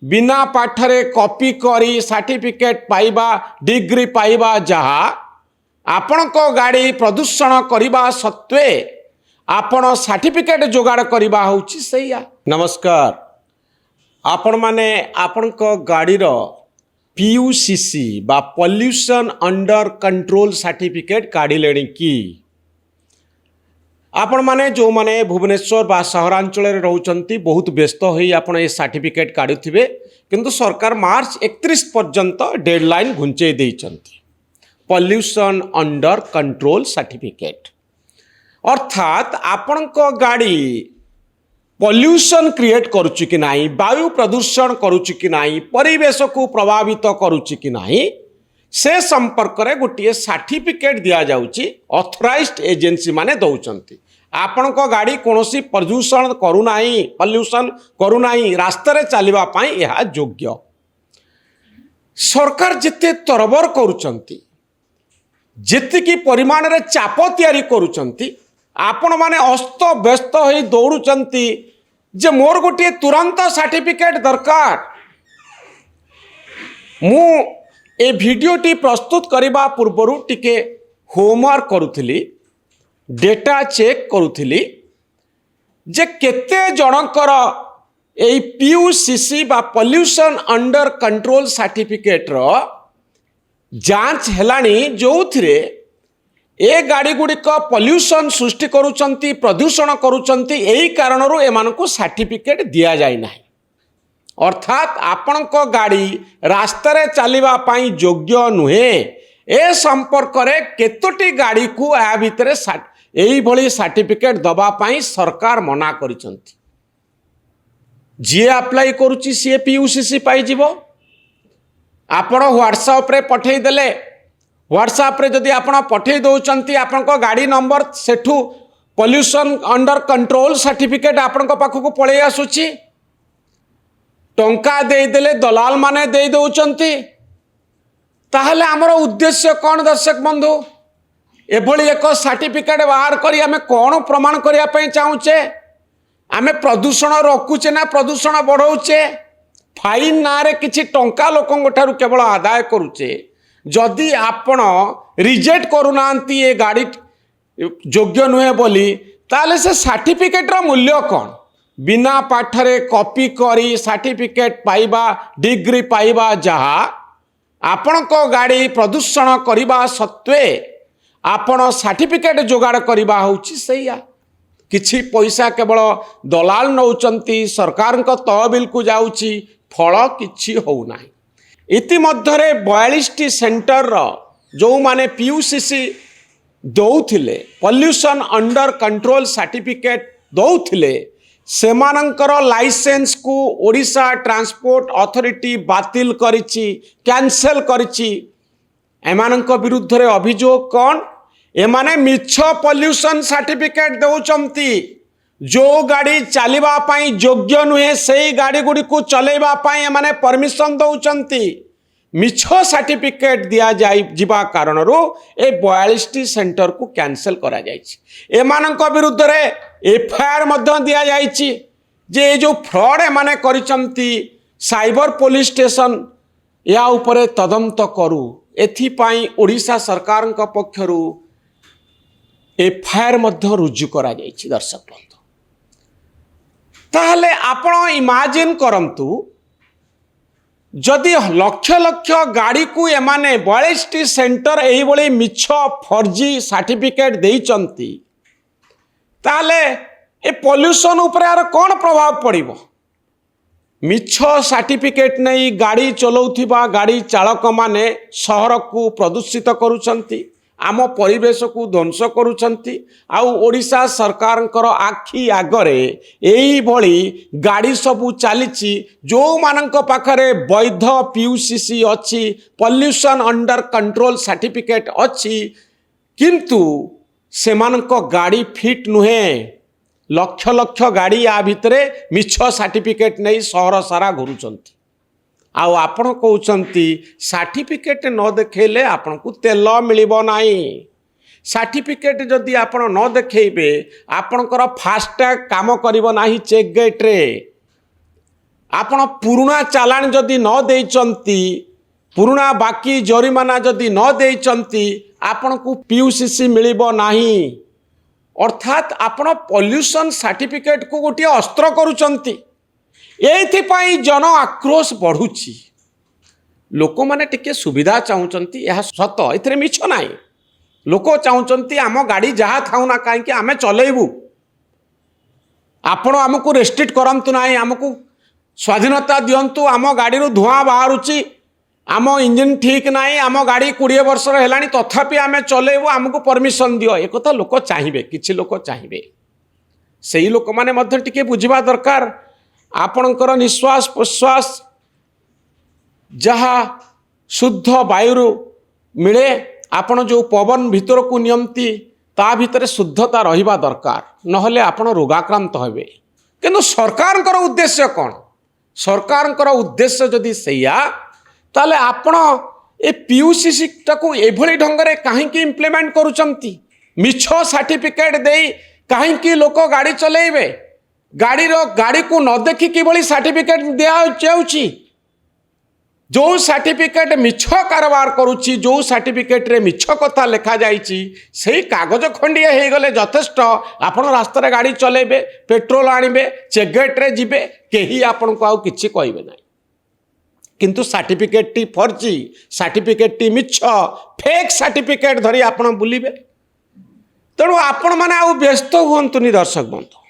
बिना पाठरे कॉपी करी सर्टिफिकेट पाइबा डिग्री पाइबा जहा आपण को गाड़ी प्रदूषण करने सत्वे आपण सर्टिफिकेट जोगाड़ करवा होची सैया। नमस्कार, आपण माने आपण को गाड़ी रो पीयूसीसी बा पॉल्यूशन अंडर कंट्रोल सर्टिफिकेट काढ़ी लेनी की आपण माने जो माने भुवनेश्वर बा सहरांचल रोचंती बहुत व्यस्त होई आपण ए सर्टिफिकेट काढुथिबे, किंतु सरकार मार्च 31 पर्यंत डेडलाइन घुंचे देइचंती पॉल्यूशन अंडर कंट्रोल सर्टिफिकेट। अर्थात आपण को गाड़ी पॉल्यूशन क्रिएट करुच्ची कि नाही, वायु प्रदूषण करुच्ची कि नाही, परिवेश को प्रभावित करुच्ची कि नाही, से संपर्क में गोटे सर्टिफिकेट दिया जाउची ऑथराइज्ड एजेंसी माने दौचंती। आपण को गाड़ी कोनोसी प्रदूषण करू नाही, पॉल्यूशन करू नाही, रास्ता रे चलिबा पई यह योग्य। सरकार जिते तरबर करूचंती, जितकी परिमाण रे चाप तैयारी करूचंती, आपण माने अस्त व्यस्त होई दौड़ुचंती जे मोर गोटे तुरंत सर्टिफिकेट दरकार। मु ए भिडियोटी प्रस्तुत करने पूर्वर टिके होमवर्क करुथिली, डेटा चेक करुथिली जे केते जनकर ए पीयूसीसी बा पॉल्यूशन अंडर कंट्रोल सर्टिफिकेट रो जांच हेलानी, जो थिरे ए गाड़ी गुड़िक पॉल्यूशन सृष्टि करुचंती, प्रदूषण करुचंती, एही कारणरू एमानकु सर्टिफिकेट दिया जाय नाही। अर्थात आपण को गाड़ी रास्ता रे चलिबा पई योग्य नुहे, ए संपर्क रे केतोटी गाड़ी को आ भितरे एही भली सर्टिफिकेट दबा पई सरकार मना करिसंती। जे अप्लाई करूची सी पीयूसीसी पाई जीवो। आपण व्हाट्सएप रे पठेई देले, व्हाट्सएप रे जदि आपण पठेई दउचंती आपण को गाड़ी number Sethu pollution under control certificate आपण को पाखु को पळेई आसुची। टंका दे देले दलाल माने दे दउचंती, ताहले हमर उद्देश्य कौन दर्शक बंधु? एभली एक सर्टिफिकेट बाहर करी आमे कौन प्रमाण करिया पई चाहूचे? आमे प्रदूषण रोकुचे ना प्रदूषण बढ़ाऊचे? फाइन ना रे किछि टंका लोकन ठारू केवल आदाय करूचे। जदि आपण रिजेक्ट करूनांती ए गाड़ी योग्य नुहे बोली, ताले से सर्टिफिकेट रो मूल्य कौन? बिना पाठरे कॉपी करी सर्टिफिकेट पाइबा डिग्री पाइबा जहा आपण को गाड़ी प्रदूषण करने सत्वे आपण सर्टिफिकेट जोगाड़ करवा होची सैया। किछि पैसा केवल दलाल नौचंती, सरकार को तहबिल को जाउची, फल किछि हो नाही। इति मध्यरे 42 सेंटर जो माने पीयूसीसी दौथिले पॉल्यूशन अंडर कंट्रोल सर्टिफिकेट दौथिले, सेमानंकर लाइसेंस को ओडिशा ट्रांसपोर्ट अथॉरिटी बातिल करिछि, कैंसल करिछि। एमानंक विरुद्ध रे अभियोग कौन? एमाने मिछ पॉल्यूशन सर्टिफिकेट दौचंती। जो गाड़ी चलिबा पई योग्य नुहे सेही गाड़ी गुडी को चलेबा पई एमाने परमिशन दौचंती। मिछ सर्टिफिकेट दिया जाई जिबा कारणरू ए 42 सेंटर को कैंसल करा जायछि। एमानंक विरुद्ध रे एफआईआर मध्य दिया जायछि जे जो फ्रॉड एमाने करिचंती, साइबर पुलिस स्टेशन या उपरे तदंत करू। एथि पई ओडिशा सरकार पक्षरु एफआईआर मध्य रुजु करा जायछि। दर्शक बंधु, ताहले आपण इमेजिन करंतु जदि लक्ष लक्ष गाड़ी को एमाने 42 सेंटर एही बळी मिछ फर्जी सर्टिफिकेट देइचंती, ताले ए पॉल्यूशन उपरे आर कोन प्रभाव पड़िबो? मिछ सर्टिफिकेट नहीं गाड़ी चलाउथिबा गाड़ी चालक माने शहर को प्रदूषित करूचंती, आम परिवेश को ध्वंस करूचंती। आउ ओडिशा सरकारंकर आखि आगरे एही भली गाड़ी सबू चलीची जो मानक पाखरे वैध पीयूसीसी अच्छी, पॉल्यूशन अंडर कंट्रोल सर्टिफिकेट अच्छी, किंतु सेमानक गाड़ी फिट नुहे। लक्ष लक्ष गाड़ी या भितरे मिछ सर्टिफिकेट नहीं सहर सारा घुरुचंती। आउ आपण कहउचंती सर्टिफिकेट न देखेले आपण को तेल मिलिबो नाही। सर्टिफिकेट जदि आपण न देखेबे आपणकर फास्टैग काम करिबो नाही चेक गेट रे। आपण पुराना चालान जदि न देइचंती पुराना बाकी जरिमाना जदि न देइचंती आपण को पीयूसीसी मिलिबो नाही। अर्थात आपण पॉल्यूशन सर्टिफिकेट को गोटे अस्त्र करूचंती। एथिपाई जन आक्रोश बढ़ुची। लोक माने टिके सुविधा चाहूचंती, यह सत, एथिरे मिछ नाही। लोक चाहूचंती आम गाड़ी जहाँ थाउ ना कहीं आमे चलेबू, आपण आमको रेस्ट्रिक्ट करंतु नाही, आमको स्वाधीनता दियंतु। आम गाड़ी धुआं बाहरुची, आम इंजिन ठीक नाही, आम गाड़ी 20 वर्ष हेलानी तथापि आमे चलेबू, आमको परमिशन दियो। एक कथा लोक चाहिए, किछि लोक चाहिए। सेही लोक माने मध्य टिके बुझिबा दरकार। आपणकर निश्वास प्रश्वास जहाँ शुद्ध वायु मिले, आपण जो पवन भीतर को नियंती ता भितर शुद्धता रहिबा दरकार, नहले आपण रोगाक्रांत हेबे। किंतु सरकारଙ୍କର उद्देश्य कौन? सरकारଙ୍କର उद्देश्य जदि सैया ताले आपण ए पीयूसीसी टाको एभली ढंगरे काहेकि इम्प्लीमेंट करूचंती? मिछ सर्टिफिकेट देई काहेकि लोक गाड़ी चलेइबे? गाड़ी को न देखि किभली सर्टिफिकेट दिया जाउची? जो सर्टिफिकेट मिछ कारबार करुची, जो सर्टिफिकेट रे मिछ कथा लिखा जाइची, सेही कागज खंडिया हे गले यथेष्ट। आपण रास्ता रे गाड़ी चलेबे, पेट्रोल आनिबे, चेकगेट रे जिबे, केही आपण को आउ किछि कहबे नाही। किंतु सर्टिफिकेट टी फर्जी, सर्टिफिकेट टी मिछ, फेक सर्टिफिकेट धरी आपण बुलिबे। तेणु आपण माने आउ व्यस्त हुअंतुनी दर्शक बंधु।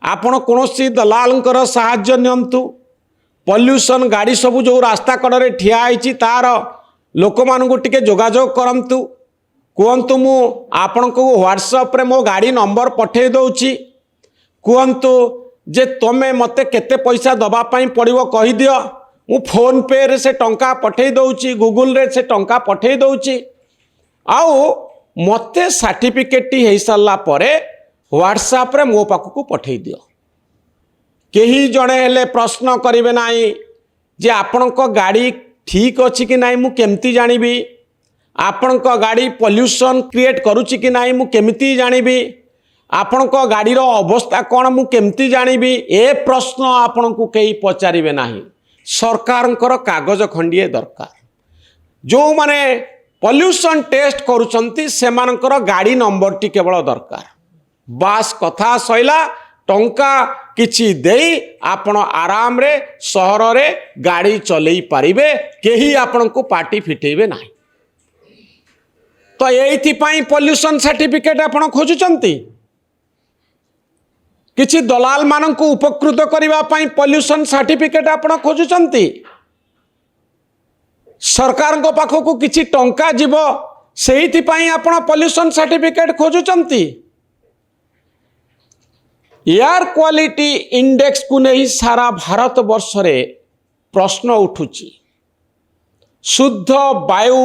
आपण कोनोसी दलालंकर सहाय्य नियंतु। पॉल्यूशन गाड़ी सबू जो रास्ता कड़े ठिया होती तार लोक मानू टिके जोगाजोग करंतु, कहतु मु आपण को व्हाट्सएप रे मो गाड़ी नंबर पठे दउची, कहतु जे तमे मते केते पैसा दबा पई पड़िवो कहि दियो, मु फोन पे रे से टंका पठे दउची, गूगल रे से टंका पठे दउची। आउ मते सर्टिफिकेट टी हे सारला परे व्हाट्सएप रे मो पाखु को पठे दियो। केही जड़े हेले प्रश्न करिवे नाही जे आपणक गाड़ी ठीक अछि कि नाही मु केमती जानिबी, आपणक गाड़ी पॉल्यूशन क्रिएट करूछि कि नाही मु केमती जानिबी, आपणक गाड़ी रो अवस्था कोन मु केमती जानिबी। ए प्रश्न आपणक केही पचारिवे नाही। सरकारंकर कागज खंडिए दरकार। जो माने पॉल्यूशन टेस्ट करूछंती सेमानकर गाड़ी नंबर टी केवल दरकार। बास कथा सैला, टंका किछि देई आपण आराम रे सहर रे गाड़ी चलई पारिबे, केही आपण को पार्टी फिटेबे नाही। तो एथि पई पॉल्यूशन सर्टिफिकेट आपण खोजुचंती। किछि दलाल मान को उपकृत करिवा पई पॉल्यूशन सर्टिफिकेट आपण खोजुचंती। सरकार को पाखो को किछि टंका जीवो सेहिथि पई आपण पॉल्यूशन सर्टिफिकेट खोजुचंती। एयर क्वालिटी इंडेक्स को नहीं सारा भारत वर्ष रे प्रश्न उठुची। शुद्ध वायु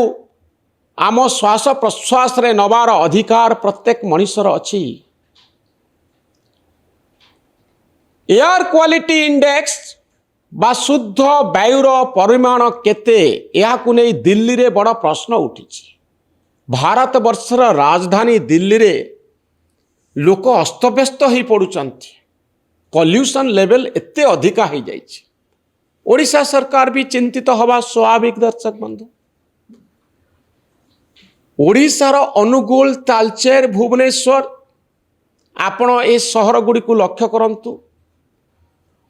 आम श्वास प्रश्वास रे नबार अधिकार प्रत्येक मनुष्यर अछि। एयर क्वालिटी इंडेक्स बा शुद्ध वायुर परिमाण केते, या को नहीं दिल्ली रे बड़ प्रश्न उठिची। भारत वर्षर राजधानी दिल्ली रे लोक अस्तव्यस्त हो पड़ुचंती। पॉल्यूशन लेवल एते अधिका हो जाइछि। ओडिशा सरकार भी चिंतित हवा स्वाभाविक दर्शक बंधु। ओडिशार अनुगुल, तालचेर, भुवनेश्वर आपण ए सहर गुड़ी को लक्ष्य करंतु।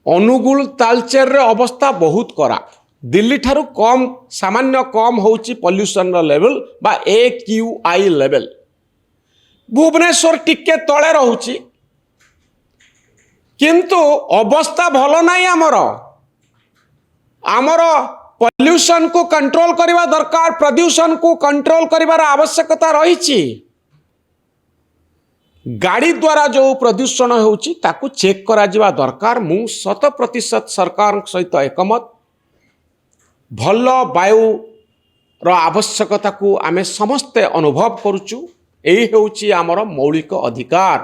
अनुगुल तालचेर रे अवस्था बहुत खराब। दिल्ली ठारू कम, सामान्य कम होउछि पॉल्यूशन लेवल बा AQI लेवल। भुवनेश्वर टिके तले रहुची, किंतु अवस्था भलो नहीं। आमर पॉल्यूशन को कंट्रोल करिवा दरकार, प्रदूषण को कंट्रोल करिवार आवश्यकता रही। गाड़ी द्वारा जो प्रदूषण होउची ताकू चेक करा जिवा दरकार। मु 100% सरकार सहित एकमत। भल वायु रो आवश्यकता को आमे समस्ते अनुभव करूचु। यही होउची आमर मौलिक अधिकार।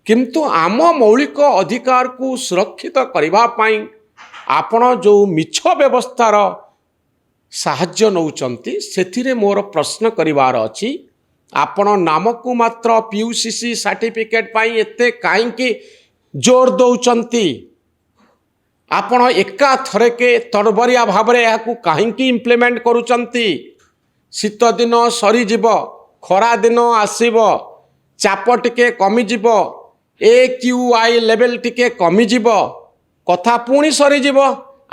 किंतु आम मौलिक अधिकार को सुरक्षित करिवा पाई आपण जो मिछ व्यवस्थार साहाय्य नौचंती, सेथिरे मोर प्रश्न करिवार अछि। आपण नाम को मात्र पीयूसीसी सर्टिफिकेट पाई एते काहेकि जोर दौचंती? ଆପଣ ଏକା ଥରକେ ତରବରିଆ ଭାବରେ ଏହାକୁ କାହିଁକି ଇମ୍ପ୍ଲିମେଣ୍ଟ କରୁଛନ୍ତି? ଶୀତ ଦିନ ସରିଯିବ, ଖରା ଦିନ ଆସିବ, ଚାପ ଟିକେ କମିଯିବ, AQI ଲେଭେଲ ଟିକେ କମିଯିବ, କଥା ପୁଣି ସରିଯିବ।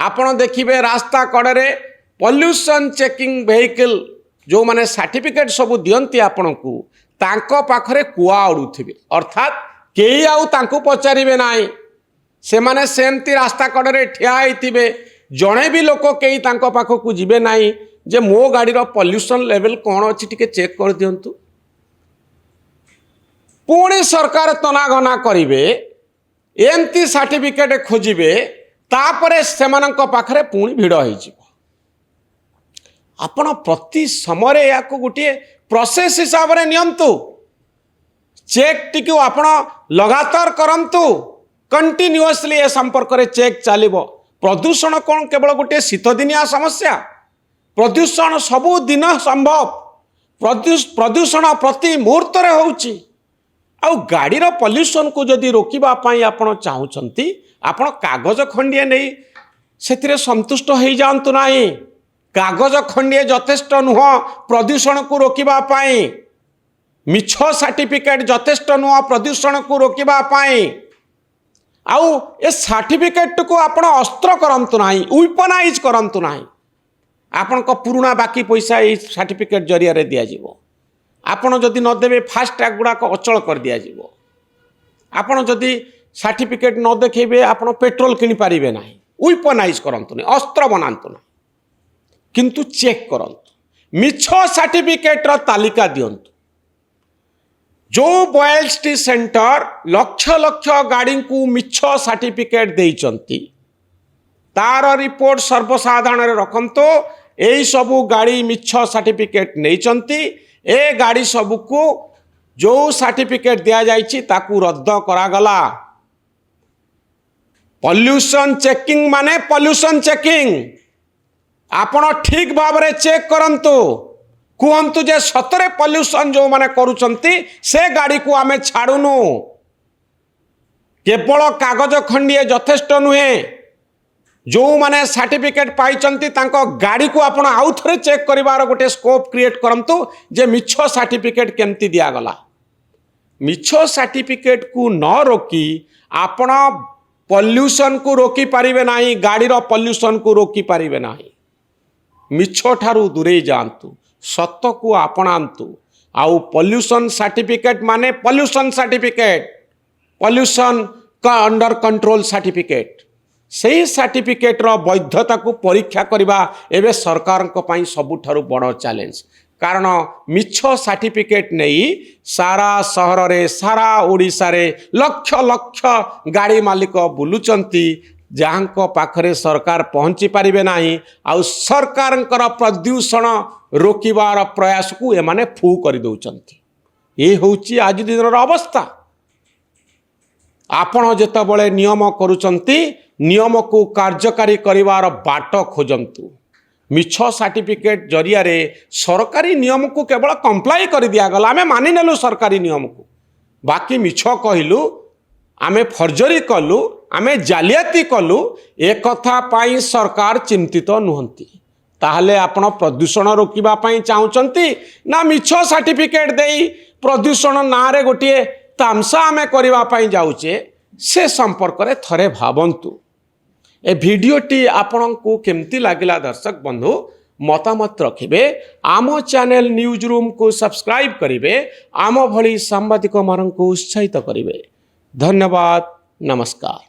ଆପଣ ଦେଖିବେ ରାସ୍ତା କଡ଼ରେ ପଲ୍ୟୁସନ୍ ଚେକିଂ ଭେହିକିଲ୍ ଯେଉଁମାନେ ସାର୍ଟିଫିକେଟ୍ ସବୁ ଦିଅନ୍ତି ଆପଣଙ୍କୁ, ତାଙ୍କ ପାଖରେ କୁଆ ଉଡ଼ୁଥିବେ, ଅର୍ଥାତ୍ କେହି ଆଉ ତାଙ୍କୁ ପଚାରିବେ ନାହିଁ। ସେମାନେ ସେମିତି ରାସ୍ତା କଡ଼ରେ ଠିଆ ହେଇଥିବେ, ଜଣେ ବି ଲୋକ କେହି ତାଙ୍କ ପାଖକୁ ଯିବେ ନାହିଁ ଯେ ମୋ ଗାଡ଼ିର ପଲ୍ୟୁସନ୍ ଲେଭେଲ୍ କ'ଣ ଅଛି ଟିକେ ଚେକ୍ କରିଦିଅନ୍ତୁ। ପୁଣି ସରକାର ତନାଘନା କରିବେ, ଏମିତି ସାର୍ଟିଫିକେଟ୍ ଖୋଜିବେ, ତାପରେ ସେମାନଙ୍କ ପାଖରେ ପୁଣି ଭିଡ଼ ହେଇଯିବ। ଆପଣ ପ୍ରତି ସମୟରେ ଏହାକୁ ଗୋଟିଏ ପ୍ରୋସେସ୍ ହିସାବରେ ନିଅନ୍ତୁ। ଚେକ୍ ଟିକୁ ଆପଣ ଲଗାତାର କରନ୍ତୁ, କଣ୍ଟିନ୍ୟୁଅସଲି ଏ ସମ୍ପର୍କରେ ଚେକ୍ ଚାଲିବ। ପ୍ରଦୂଷଣ କ'ଣ କେବଳ ଗୋଟିଏ ଶୀତଦିନିଆ ସମସ୍ୟା? ପ୍ରଦୂଷଣ ସବୁଦିନ ସମ୍ଭବ। ପ୍ରଦୂଷଣ ପ୍ରତି ମୁହୂର୍ତ୍ତରେ ହେଉଛି। ଆଉ ଗାଡ଼ିର ପଲ୍ୟୁସନକୁ ଯଦି ରୋକିବା ପାଇଁ ଆପଣ ଚାହୁଁଛନ୍ତି, ଆପଣ କାଗଜ ଖଣ୍ଡିଏ ନେଇ ସେଥିରେ ସନ୍ତୁଷ୍ଟ ହେଇଯାଆନ୍ତୁ ନାହିଁ। କାଗଜ ଖଣ୍ଡିଏ ଯଥେଷ୍ଟ ନୁହଁ ପ୍ରଦୂଷଣକୁ ରୋକିବା ପାଇଁ। ମିଛ ସାର୍ଟିଫିକେଟ୍ ଯଥେଷ୍ଟ ନୁହଁ ପ୍ରଦୂଷଣକୁ ରୋକିବା ପାଇଁ। ଆଉ ଏ ସାର୍ଟିଫିକେଟ୍କୁ ଆପଣ ଅସ୍ତ୍ର କରନ୍ତୁ ନାହିଁ, ୱିପନାଇଜ୍ କରନ୍ତୁ ନାହିଁ। ଆପଣଙ୍କ ପୁରୁଣା ବାକି ପଇସା ଏଇ ସାର୍ଟିଫିକେଟ୍ ଜରିଆରେ ଦିଆଯିବ। ଆପଣ ଯଦି ନଦେବେ ଫାଷ୍ଟ୍ୟାଗ୍ ଗୁଡ଼ାକ ଅଚଳ କରିଦିଆଯିବ। ଆପଣ ଯଦି ସାର୍ଟିଫିକେଟ୍ ନ ଦେଖେଇବେ ଆପଣ ପେଟ୍ରୋଲ କିଣିପାରିବେ ନାହିଁ। ୱିପନାଇଜ୍ କରନ୍ତୁନି, ଅସ୍ତ୍ର ବନାନ୍ତୁ ନାହିଁ, କିନ୍ତୁ ଚେକ୍ କରନ୍ତୁ। ମିଛ ସାର୍ଟିଫିକେଟ୍ର ତାଲିକା ଦିଅନ୍ତୁ। ଯେଉଁ 42ଟି ସେଣ୍ଟର ଲକ୍ଷ ଲକ୍ଷ ଗାଡ଼ିଙ୍କୁ ମିଛ ସାର୍ଟିଫିକେଟ୍ ଦେଇଛନ୍ତି, ତାର ରିପୋର୍ଟ ସର୍ବସାଧାରଣରେ ରଖନ୍ତୁ। ଏହି ସବୁ ଗାଡ଼ି ମିଛ ସାର୍ଟିଫିକେଟ୍ ନେଇଛନ୍ତି, ଏ ଗାଡ଼ି ସବୁକୁ ଯେଉଁ ସାର୍ଟିଫିକେଟ୍ ଦିଆଯାଇଛି ତାକୁ ରଦ୍ଦ କରାଗଲା। ପଲ୍ୟୁସନ୍ ଚେକିଂ ମାନେ ପଲ୍ୟୁସନ୍ ଚେକିଂ। ଆପଣ ଠିକ୍ ଭାବରେ ଚେକ୍ କରନ୍ତୁ, କୁହନ୍ତୁ ଯେ ସତରେ ପଲ୍ୟୁସନ୍ ଯେଉଁମାନେ କରୁଛନ୍ତି ସେ ଗାଡ଼ିକୁ ଆମେ ଛାଡ଼ୁନୁ। କେବଳ କାଗଜ ଖଣ୍ଡିଏ ଯଥେଷ୍ଟ ନୁହେଁ। ଯେଉଁମାନେ ସାର୍ଟିଫିକେଟ୍ ପାଇଛନ୍ତି ତାଙ୍କ ଗାଡ଼ିକୁ ଆପଣ ଆଉ ଥରେ ଚେକ୍ କରିବାର ଗୋଟିଏ ସ୍କୋପ୍ କ୍ରିଏଟ୍ କରନ୍ତୁ ଯେ ମିଛ ସାର୍ଟିଫିକେଟ୍ କେମିତି ଦିଆଗଲା। ମିଛ ସାର୍ଟିଫିକେଟ୍କୁ ନ ରୋକି ଆପଣ ପଲ୍ୟୁସନ୍କୁ ରୋକିପାରିବେ ନାହିଁ, ଗାଡ଼ିର ପଲ୍ୟୁସନ୍କୁ ରୋକିପାରିବେ ନାହିଁ। ମିଛ ଠାରୁ ଦୂରେଇ ଯାଆନ୍ତୁ, ସତକୁ ଆପଣାନ୍ତୁ। ଆଉ ପଲ୍ୟୁସନ୍ ସାର୍ଟିଫିକେଟ୍ ମାନେ pollution certificate, pollution under control certificate. ସେହି ସାର୍ଟିଫିକେଟ୍ର ବୈଧତାକୁ ପରୀକ୍ଷା କରିବା ଏବେ ସରକାରଙ୍କ ପାଇଁ ସବୁଠାରୁ ବଡ଼ ଚ୍ୟାଲେଞ୍ଜ। କାରଣ ମିଛ ସାର୍ଟିଫିକେଟ୍ ନେଇ ସାରା ସହରରେ, ସାରା ଓଡ଼ିଶାରେ ଲକ୍ଷ ଲକ୍ଷ ଗାଡ଼ି ମାଲିକ ବୁଲୁଛନ୍ତି, ଯାହାଙ୍କ ପାଖରେ ସରକାର ପହଞ୍ଚି ପାରିବେ ନାହିଁ। ଆଉ ସରକାରଙ୍କର ପ୍ରଦୂଷଣ ରୋକିବାର ପ୍ରୟାସକୁ ଏମାନେ ଫୁ କରିଦେଉଛନ୍ତି। ଏ ହେଉଛି ଆଜି ଦିନର ଅବସ୍ଥା। ଆପଣ ଯେତେବେଳେ ନିୟମ କରୁଛନ୍ତି, ନିୟମକୁ କାର୍ଯ୍ୟକାରୀ କରିବାର ବାଟ ଖୋଜନ୍ତୁ। ମିଛ ସାର୍ଟିଫିକେଟ୍ ଜରିଆରେ ସରକାରୀ ନିୟମକୁ କେବଳ କମ୍ପ୍ଲାଏ କରିଦିଆଗଲା, ଆମେ ମାନିନେଲୁ ସରକାରୀ ନିୟମକୁ, ବାକି ମିଛ କହିଲୁ, ଆମେ ଫର୍ଜରୀ କଲୁ, ଆମେ ଜାଲିଆତି କଲୁ, ଏ କଥା ପାଇଁ ସରକାର ଚିନ୍ତିତ ନୁହନ୍ତି। ତାହେଲେ ଆପଣ ପ୍ରଦୂଷଣ ରୋକିବା ପାଇଁ ଚାହୁଁଛନ୍ତି ନା ମିଛ ସାର୍ଟିଫିକେଟ୍ ଦେଇ ପ୍ରଦୂଷଣ ନାଁରେ ଗୋଟିଏ ତାମସା ଆମେ କରିବା ପାଇଁ ଯାଉଛେ? ସେ ସମ୍ପର୍କରେ ଥରେ ଭାବନ୍ତୁ। ଏ ଭିଡ଼ିଓଟି ଆପଣଙ୍କୁ କେମିତି ଲାଗିଲା ଦର୍ଶକ ବନ୍ଧୁ ମତାମତ ରଖିବେ। ଆମ ଚ୍ୟାନେଲ ନ୍ୟୁଜ୍ ରୁମ୍କୁ ସବସ୍କ୍ରାଇବ୍ କରିବେ, ଆମ ଭଳି ସାମ୍ବାଦିକମାନଙ୍କୁ ଉତ୍ସାହିତ କରିବେ। ଧନ୍ୟବାଦ, ନମସ୍କାର।